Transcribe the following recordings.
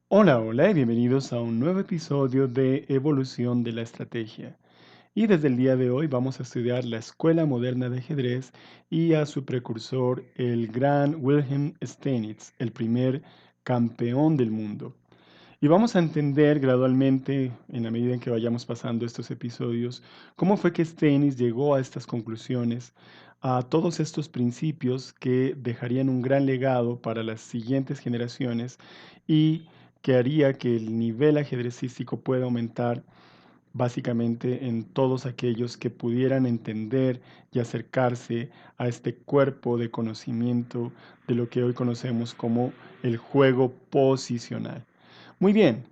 Hola, hola y bienvenidos a un nuevo episodio de Evolución de la Estrategia. Y desde el día de hoy vamos a estudiar la Escuela Moderna de Ajedrez y a su precursor, el gran Wilhelm Steinitz, el primer campeón del mundo. Y vamos a entender gradualmente, en la medida en que vayamos pasando estos episodios, cómo fue que Steinitz llegó a estas conclusiones, a todos estos principios que dejarían un gran legado para las siguientes generaciones y que haría que el nivel ajedrecístico pueda aumentar básicamente en todos aquellos que pudieran entender y acercarse a este cuerpo de conocimiento de lo que hoy conocemos como el juego posicional. Muy bien,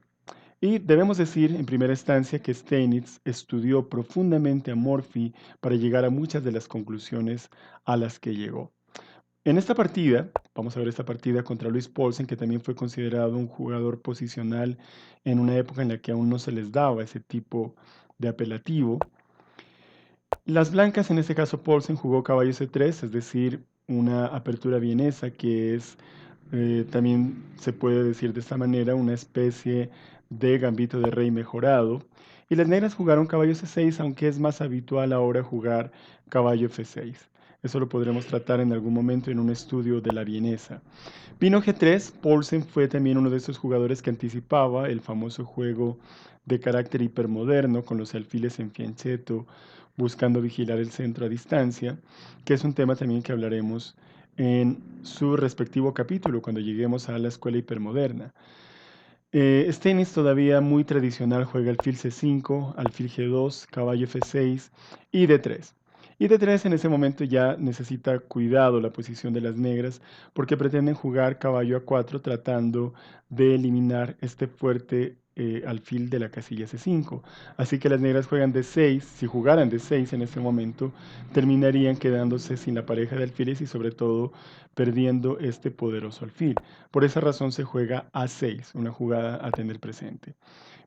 y debemos decir en primera instancia que Steinitz estudió profundamente a Morphy para llegar a muchas de las conclusiones a las que llegó. En esta partida, vamos a ver esta partida contra Luis Paulsen, que también fue considerado un jugador posicional en una época en la que aún no se les daba ese tipo de apelativo. Las blancas, en este caso Paulsen jugó caballo C3, es decir, una apertura vienesa que es, también se puede decir de esta manera, una especie de gambito de rey mejorado. Y las negras jugaron caballo C6, aunque es más habitual ahora jugar caballo F6. Eso lo podremos tratar en algún momento en un estudio de la vienesa. Vino G3, Paulsen fue también uno de esos jugadores que anticipaba el famoso juego de carácter hipermoderno con los alfiles en fianchetto, buscando vigilar el centro a distancia, que es un tema también que hablaremos en su respectivo capítulo cuando lleguemos a la escuela hipermoderna. Stennis todavía muy tradicional juega alfil C5, alfil G2, caballo F6 y D3. Y D3 en ese momento ya necesita cuidado la posición de las negras porque pretenden jugar caballo A4 tratando de eliminar este fuerte alfil de la casilla C5. Así que las negras juegan D6. Si jugaran D6 en ese momento, terminarían quedándose sin la pareja de alfiles y sobre todo perdiendo este poderoso alfil. Por esa razón se juega A6, una jugada a tener presente.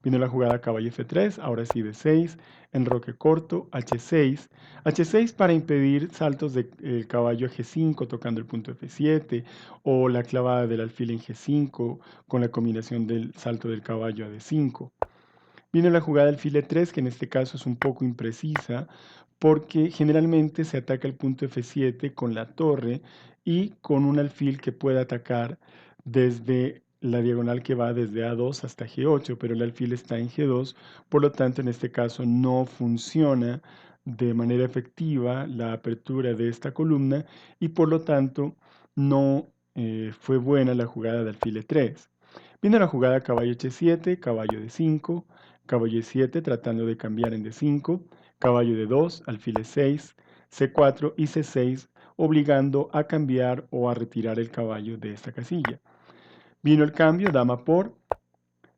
Vino la jugada caballo F3, ahora sí D6, enroque corto, H6. H6 para impedir saltos del caballo a G5 tocando el punto F7 o la clavada del alfil en G5 con la combinación del salto del caballo a D5. Vino la jugada alfil E3, que en este caso es un poco imprecisa, porque generalmente se ataca el punto F7 con la torre y con un alfil que puede atacar desde la diagonal que va desde A2 hasta G8, pero el alfil está en G2, por lo tanto en este caso no funciona de manera efectiva la apertura de esta columna y por lo tanto no fue buena la jugada de alfil E3. Vino la jugada caballo H7, caballo D5, caballo E7 tratando de cambiar en D5, caballo D2, alfil E6, C4 y C6, obligando a cambiar o a retirar el caballo de esta casilla. Vino el cambio, dama por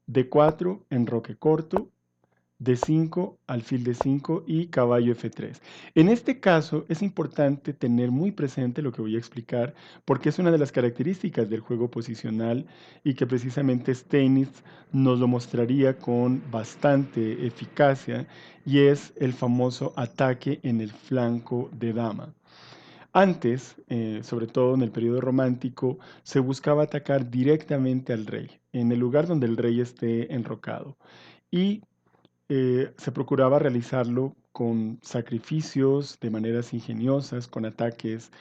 D4, enroque corto, D5, alfil D5 y caballo F3. En este caso es importante tener muy presente lo que voy a explicar porque es una de las características del juego posicional y que precisamente Steinitz nos lo mostraría con bastante eficacia y es el famoso ataque en el flanco de dama. Antes, sobre todo en el periodo romántico, se buscaba atacar directamente al rey, en el lugar donde el rey esté enrocado. Y se procuraba realizarlo con sacrificios, de maneras ingeniosas, con ataques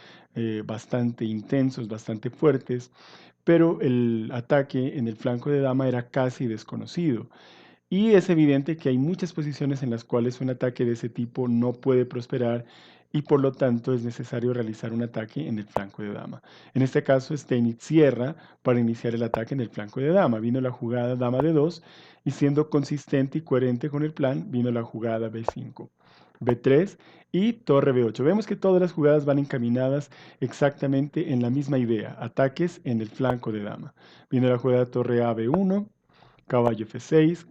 bastante intensos, bastante fuertes, pero el ataque en el flanco de dama era casi desconocido. Y es evidente que hay muchas posiciones en las cuales un ataque de ese tipo no puede prosperar y por lo tanto es necesario realizar un ataque en el flanco de dama. En este caso, Steinitz cierra para iniciar el ataque en el flanco de dama. Vino la jugada dama de 2 y siendo consistente y coherente con el plan, vino la jugada B5, B3 y torre B8. Vemos que todas las jugadas van encaminadas exactamente en la misma idea, ataques en el flanco de dama. Vino la jugada torre A B1, caballo F6,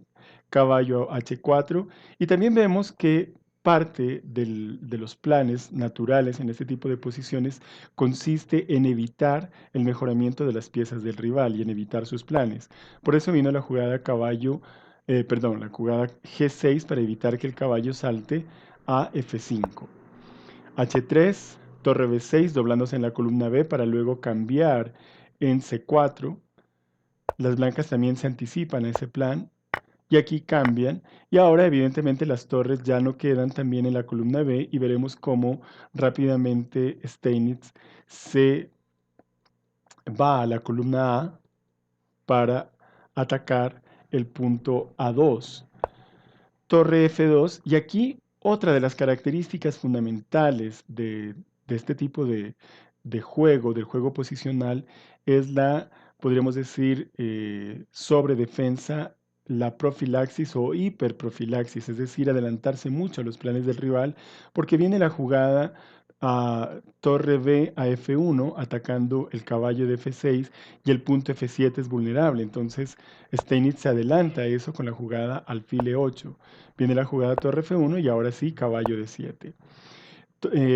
caballo H4 y también vemos que parte de los planes naturales en este tipo de posiciones consiste en evitar el mejoramiento de las piezas del rival y en evitar sus planes. Por eso vino la jugada la jugada G6 para evitar que el caballo salte a F5. H3, torre B6 doblándose en la columna B para luego cambiar en C4 Las blancas también se anticipan a ese plan y aquí cambian. Y ahora evidentemente las torres ya no quedan también en la columna B y veremos cómo rápidamente Steinitz se va a la columna A para atacar el punto A2, torre F2, y aquí otra de las características fundamentales de este tipo de juego, del juego posicional, es la, podríamos decir, sobredefensa, la profilaxis o hiperprofilaxis, es decir, adelantarse mucho a los planes del rival, porque viene la jugada a torre B a F1 atacando el caballo de F6 y el punto F7 es vulnerable. Entonces Steinitz se adelanta a eso con la jugada alfil E8. Viene la jugada torre F1 y ahora sí caballo D7.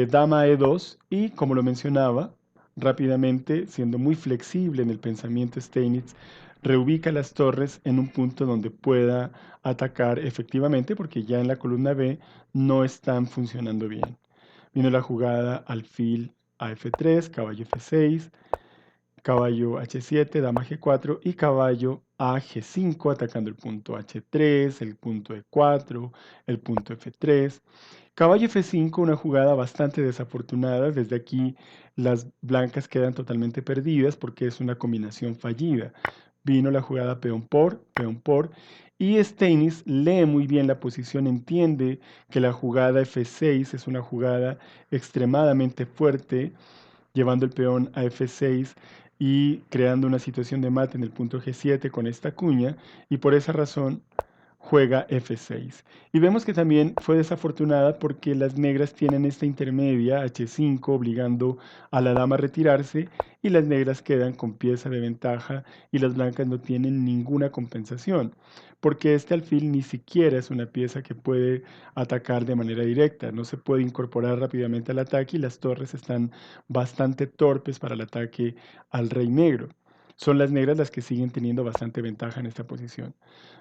Dama E2 y como lo mencionaba, rápidamente, siendo muy flexible en el pensamiento Steinitz, reubica las torres en un punto donde pueda atacar efectivamente porque ya en la columna B no están funcionando bien. Vino la jugada alfil a F3, caballo F6, caballo H7, dama G4 y caballo a G5 atacando el punto H3, el punto E4, el punto F3. Caballo F5, una jugada bastante desafortunada. Desde aquí las blancas quedan totalmente perdidas porque es una combinación fallida. Vino la jugada peón por, y Steinitz lee muy bien la posición, entiende que la jugada F6 es una jugada extremadamente fuerte, llevando el peón a F6 y creando una situación de mate en el punto G7 con esta cuña, y por esa razón juega F6. Y vemos que también fue desafortunada porque las negras tienen esta intermedia H5 obligando a la dama a retirarse y las negras quedan con pieza de ventaja y las blancas no tienen ninguna compensación porque este alfil ni siquiera es una pieza que puede atacar de manera directa, no se puede incorporar rápidamente al ataque y las torres están bastante torpes para el ataque al rey negro. Son las negras las que siguen teniendo bastante ventaja en esta posición.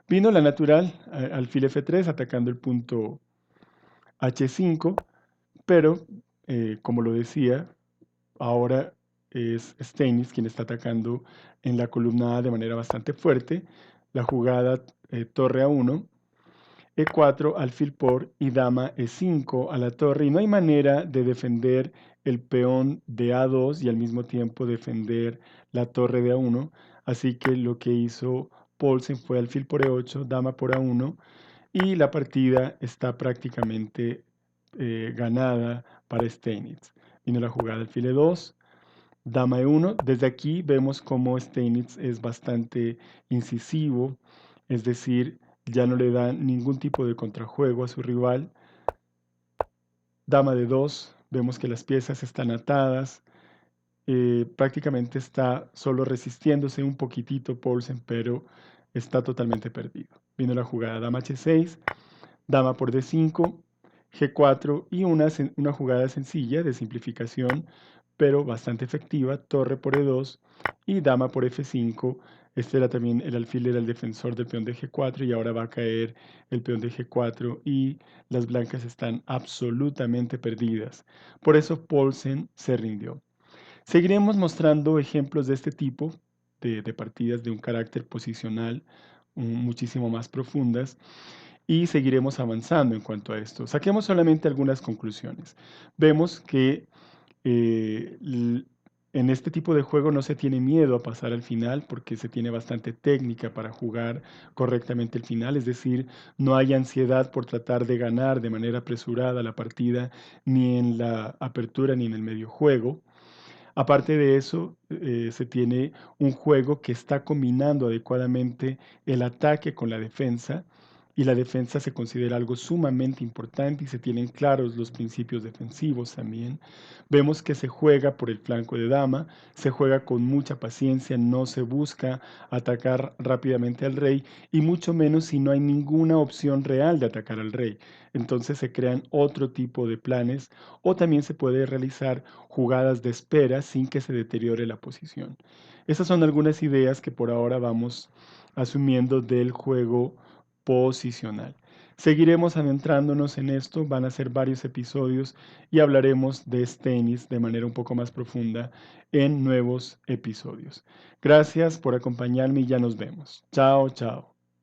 Vino la natural, alfil F3, atacando el punto H5, pero como lo decía, ahora es Steinitz quien está atacando en la columna A de manera bastante fuerte. La jugada torre A1, E4, alfil por y dama E5 a la torre. Y no hay manera de defender el peón de A2 y al mismo tiempo defender la torre de A1. Así que lo que hizo Paulsen fue alfil por E8, dama por A1 y la partida está prácticamente ganada para Steinitz. Vino la jugada alfil E2, dama E1. Desde aquí vemos cómo Steinitz es bastante incisivo, es decir, ya no le da ningún tipo de contrajuego a su rival. Dama D2, vemos que las piezas están atadas, prácticamente está solo resistiéndose un poquitito Paulsen, pero está totalmente perdido. Vino la jugada dama H6, dama por D5, G4 y una jugada sencilla de simplificación, pero bastante efectiva, torre por E2 y dama por F5. Este era también el alfil, era el defensor del peón de G4 y ahora va a caer el peón de G4 y las blancas están absolutamente perdidas. Por eso Paulsen se rindió. Seguiremos mostrando ejemplos de este tipo, de partidas de un carácter posicional muchísimo más profundas y seguiremos avanzando en cuanto a esto. Saquemos solamente algunas conclusiones. Vemos que eh, l- en este tipo de juego no se tiene miedo a pasar al final porque se tiene bastante técnica para jugar correctamente el final, es decir, no hay ansiedad por tratar de ganar de manera apresurada la partida ni en la apertura ni en el medio juego. Aparte de eso, se tiene un juego que está combinando adecuadamente el ataque con la defensa y la defensa se considera algo sumamente importante y se tienen claros los principios defensivos también. Vemos que se juega por el flanco de dama, se juega con mucha paciencia, no se busca atacar rápidamente al rey y mucho menos si no hay ninguna opción real de atacar al rey. Entonces se crean otro tipo de planes o también se puede realizar jugadas de espera sin que se deteriore la posición. Esas son algunas ideas que por ahora vamos asumiendo del juego posicional. Seguiremos adentrándonos en esto, van a ser varios episodios y hablaremos de tenis de manera un poco más profunda en nuevos episodios. Gracias por acompañarme y ya nos vemos. Chao, chao.